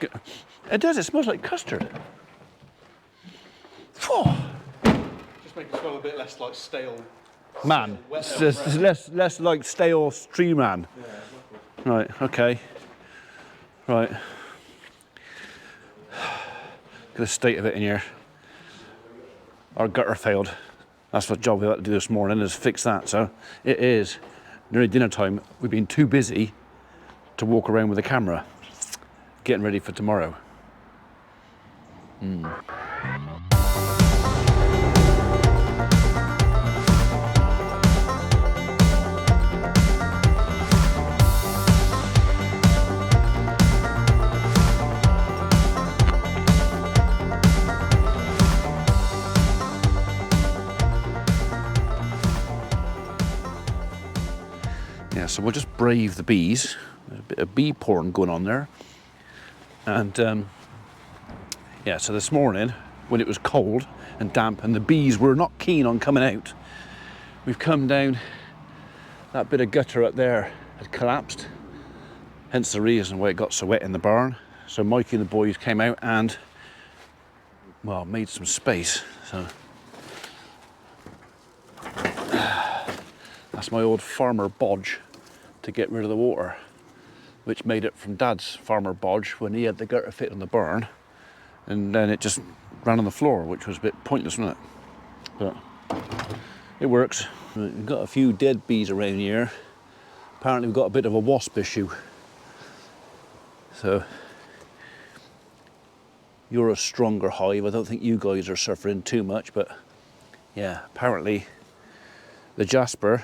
It does, it smells like custard. Phew. Just make it smell a bit less like stale. Man, it's just less like stale stream man. Yeah, right, okay. Right. Look at the state of it in here. Our gutter failed. That's the job we had to do this morning, is fix that. So it is nearly dinner time. We've been too busy to walk around with a camera, getting ready for tomorrow. Yeah, so we'll just brave the bees. There's a bit of bee porn going on there. And yeah, so this morning, when it was cold and damp and the bees were not keen on coming out, we've come down, that bit of gutter up there had collapsed, hence the reason why it got so wet in the barn. So Mikey and the boys came out and, well, made some space. So that's my old farmer bodge to get rid of the water, which made it from Dad's farmer bodge when he had the gutter fit on the barn, and then it just ran on the floor, which was a bit pointless, wasn't it? But it works. We've got a few dead bees around here. Apparently we've got a bit of a wasp issue. So you're a stronger hive. I don't think you guys are suffering too much, but yeah, apparently the Jasper,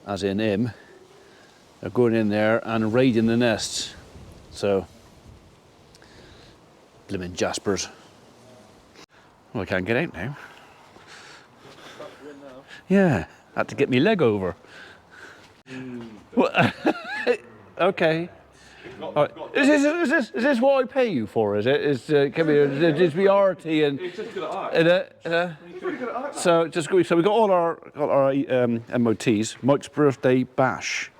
as in him, are going in there and raiding the nests. So, blimmin' Jaspers. Well, I can't get out now. Yeah, had to get me leg over. Well, okay. Right. Is this what I pay you for? Is it? Can we just be arty and? He's just good at art. He's pretty good at art. So we got all our MOTs. Mike's birthday bash.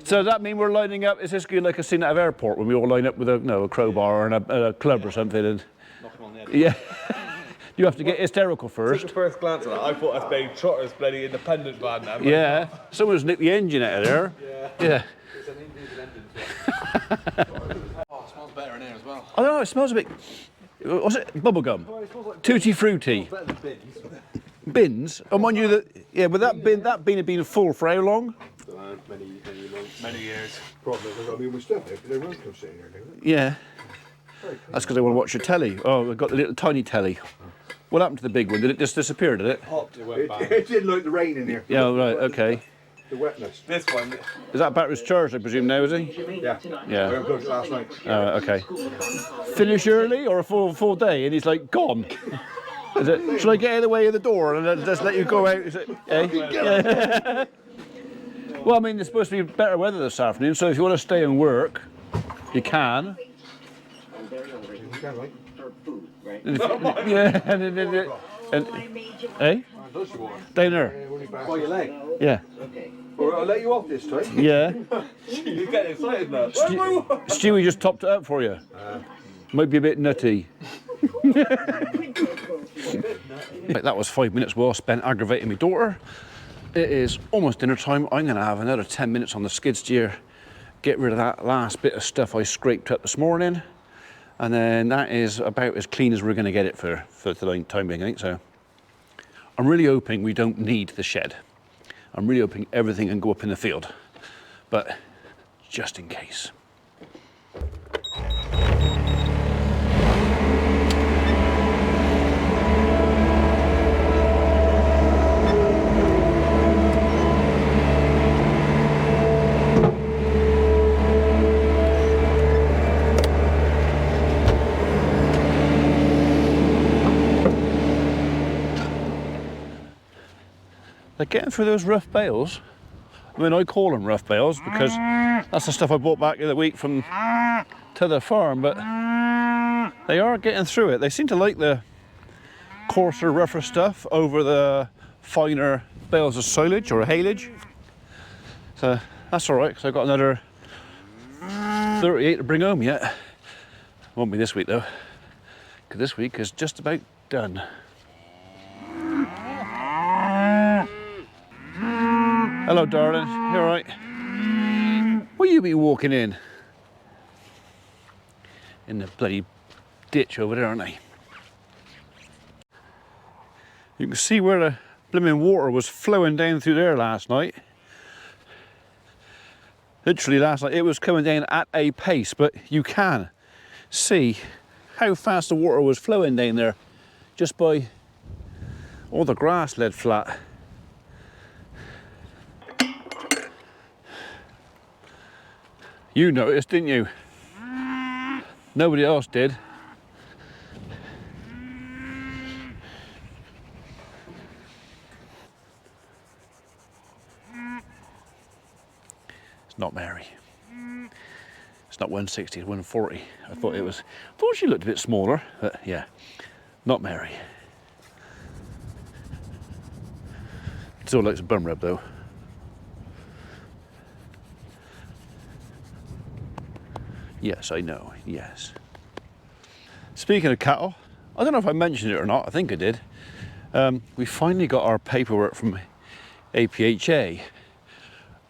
So that mean we're lining up? Is this good like a scene at an airport when we all line up with a crowbar and a club or something? And Knock him on the head. yeah, you have to get hysterical first. Took the first glance at that, I thought that's playing Trotter's bloody independence band now. Yeah, someone's nicked the engine out of there. Yeah. It's an engine. Oh, it smells better in here as well. I don't know, it smells a bit. What's it? Bubblegum. Well, it smells like Tutti fruity. better than bins. Bins? Oh, mind you, but that bin had been full for how long? Many months. Many years. Problem is, I've got to move my stuff here because everyone comes sitting here, don't Yeah. That's because they want to watch your telly. Oh, we've got the little tiny telly. What happened to the big one? Did it just disappear, did it? Popped, it went they? bad. It didn't like the rain in here. Yeah, right, okay. The wetness. This one. Is that battery's charged, I presume, now, is he? Yeah. Yeah. I unplugged it last night. Okay. Finish early or a full day and he's like gone? Is it, should I get out of the way of the door and then just let you go out? Is it, eh? Well, I mean, there's supposed to be better weather this afternoon, so if you want to stay and work, you can. You can, right? Yeah, and eh? Down there. By your leg. Yeah. All right, I'll let you off this time. Yeah. You're getting excited now. Stewie just topped it up for you. Might be a bit nutty. But that was 5 minutes well spent aggravating my daughter. It is almost dinner time. I'm going to have another 10 minutes on the skid steer, get rid of that last bit of stuff I scraped up this morning, and then that is about as clean as we're going to get it for the time being, I think. So I'm really hoping we don't need the shed. I'm really hoping everything can go up in the field, but just in case. Like getting through those rough bales. I mean, I call them rough bales because that's the stuff I bought back the other week from to the farm, but they are getting through it. They seem to like the coarser, rougher stuff over the finer bales of silage or haylage. So that's all right, because I've got another 38 to bring home yet. Won't be this week though, because this week is just about done. Hello, darling. You all right? Will you be walking in? In the bloody ditch over there, aren't they? You can see where the blooming water was flowing down through there last night. Literally last night it was coming down at a pace, but you can see how fast the water was flowing down there just by all the grass laid flat. You noticed, didn't you? Nobody else did. It's not Mary. It's not 160, it's 140. I thought she looked a bit smaller, but yeah, not Mary. It still looks a bum rub though. Yes, I know, yes. Speaking of cattle, I don't know if I mentioned it or not, I think I did. We finally got our paperwork from APHA.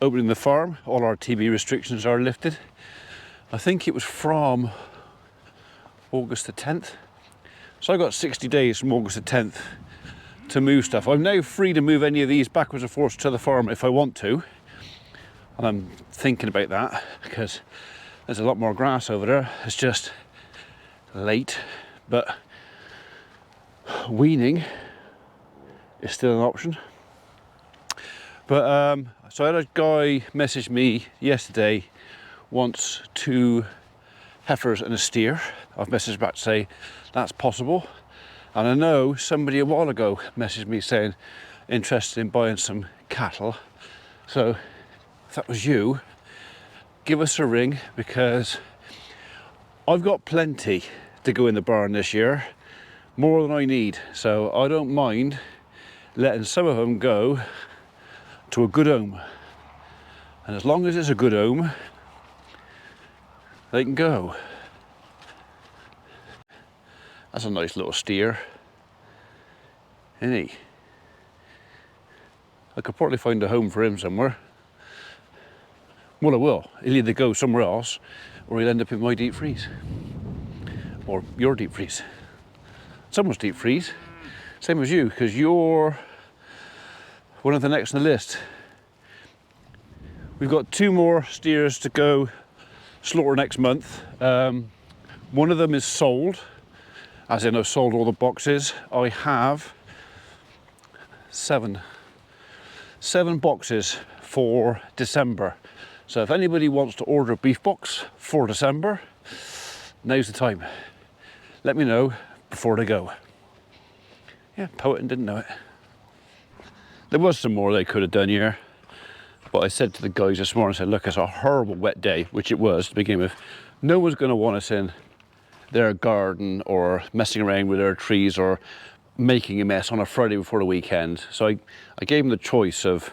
Opening the farm, all our TB restrictions are lifted. I think it was from August the 10th. So I got 60 days from August the 10th to move stuff. I'm now free to move any of these backwards and forwards to the farm if I want to. And I'm thinking about that because there's a lot more grass over there. It's just late, but weaning is still an option. But so I had a guy message me yesterday, wants 2 heifers and a steer. I've messaged back to say that's possible. And I know somebody a while ago messaged me saying interested in buying some cattle. So if that was you, give us a ring, because I've got plenty to go in the barn this year, more than I need. So I don't mind letting some of them go to a good home. And as long as it's a good home, they can go. That's a nice little steer, isn't he? I could probably find a home for him somewhere. Well, I will. He'll either go somewhere else or he'll end up in my deep freeze. Or your deep freeze. Someone's deep freeze. Same as you, because you're one of the next on the list. We've got 2 more steers to go slaughter next month. One of them is sold, as in I've sold all the boxes. I have 7 boxes for December. So if anybody wants to order a beef box for December, now's the time. Let me know before they go. Yeah, Poet didn't know it. There was some more they could have done here, but I said to the guys this morning, I said, look, it's a horrible wet day, which it was to begin with. No one's going to want us in their garden or messing around with their trees or making a mess on a Friday before the weekend. So I gave them the choice of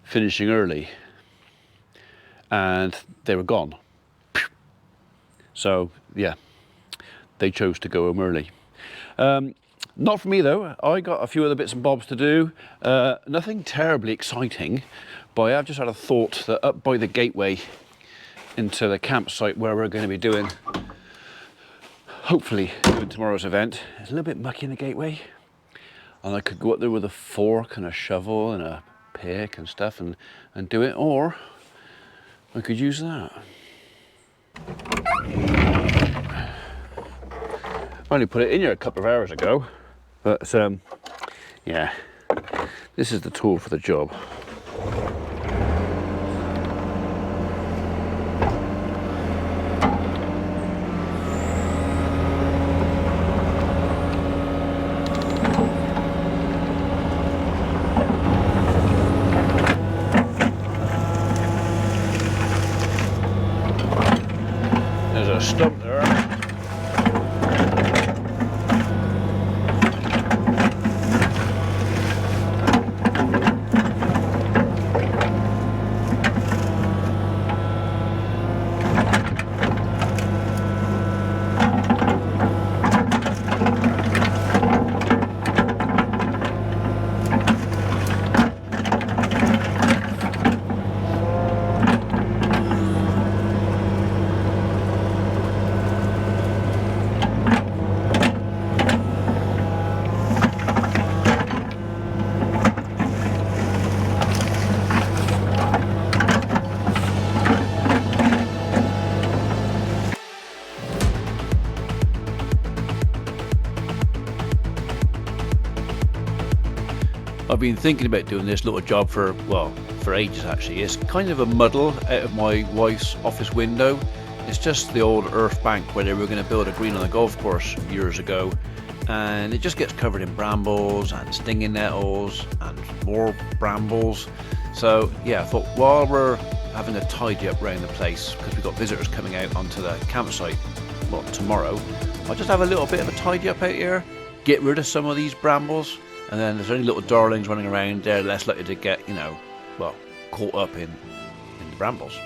finishing early, and they were gone. So yeah, they chose to go home early. Not for me though. I got a few other bits and bobs to do. Nothing terribly exciting, but I have just had a thought that up by the gateway into the campsite where we're going to be doing, hopefully doing tomorrow's event, it's a little bit mucky in the gateway, and I could go up there with a fork and a shovel and a pick and stuff and do it, or I could use that. I only put it in here a couple of hours ago, but yeah, this is the tool for the job. There's a stump there. I've been thinking about doing this little job for, well, for ages actually. It's kind of a muddle out of my wife's office window. It's just the old earth bank where they were going to build a green on the golf course years ago, and it just gets covered in brambles and stinging nettles and more brambles. So yeah, I thought while we're having a tidy up around the place, because we've got visitors coming out onto the campsite, well, tomorrow, I'll just have a little bit of a tidy up out here, get rid of some of these brambles, and then there's only little darlings running around, they're less likely to get, you know, well, caught up in the brambles.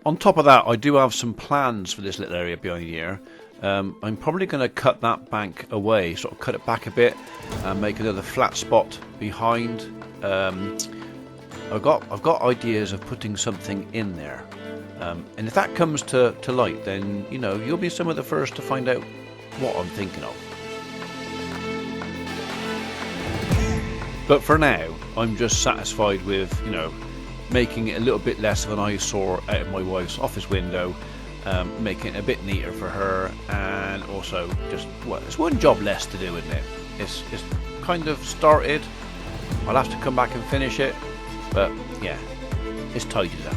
On top of that, I do have some plans for this little area behind here. I'm probably going to cut that bank away, sort of cut it back a bit and make another flat spot behind. I've got ideas of putting something in there, and if that comes to light, then you know you'll be some of the first to find out what I'm thinking of. But for now, I'm just satisfied with, you know, making it a little bit less of an eyesore out of my wife's office window, making it a bit neater for her, and also just, well, it's one job less to do, isn't it? It's kind of started. I'll have to come back and finish it, but yeah, it's tidied up.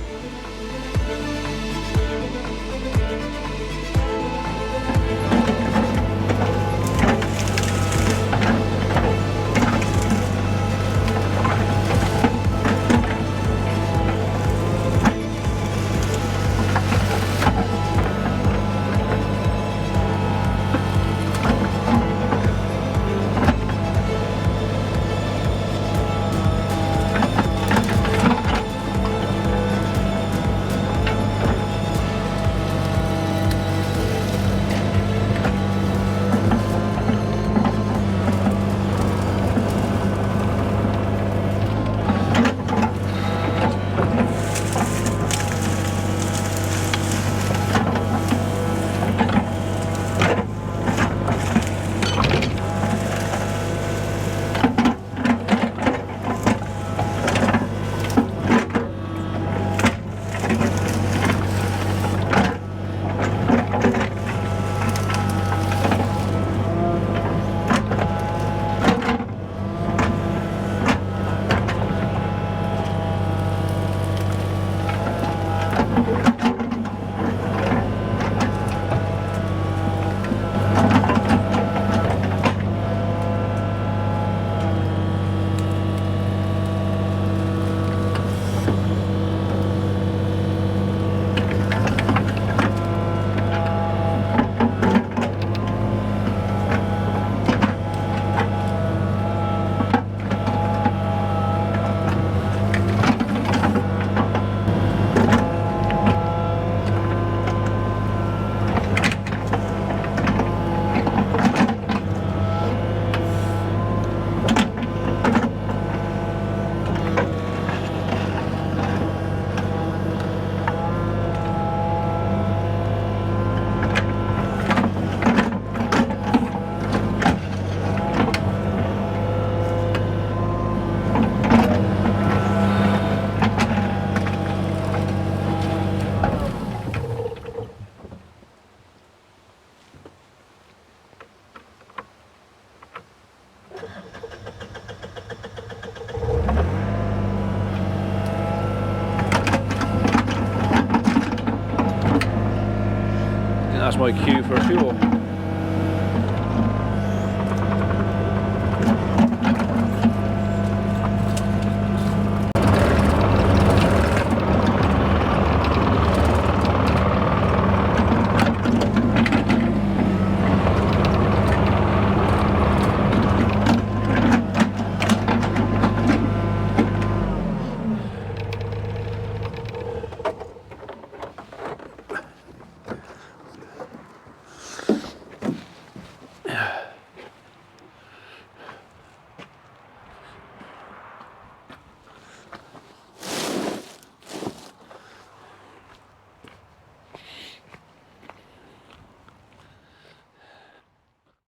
That's my cue for fuel.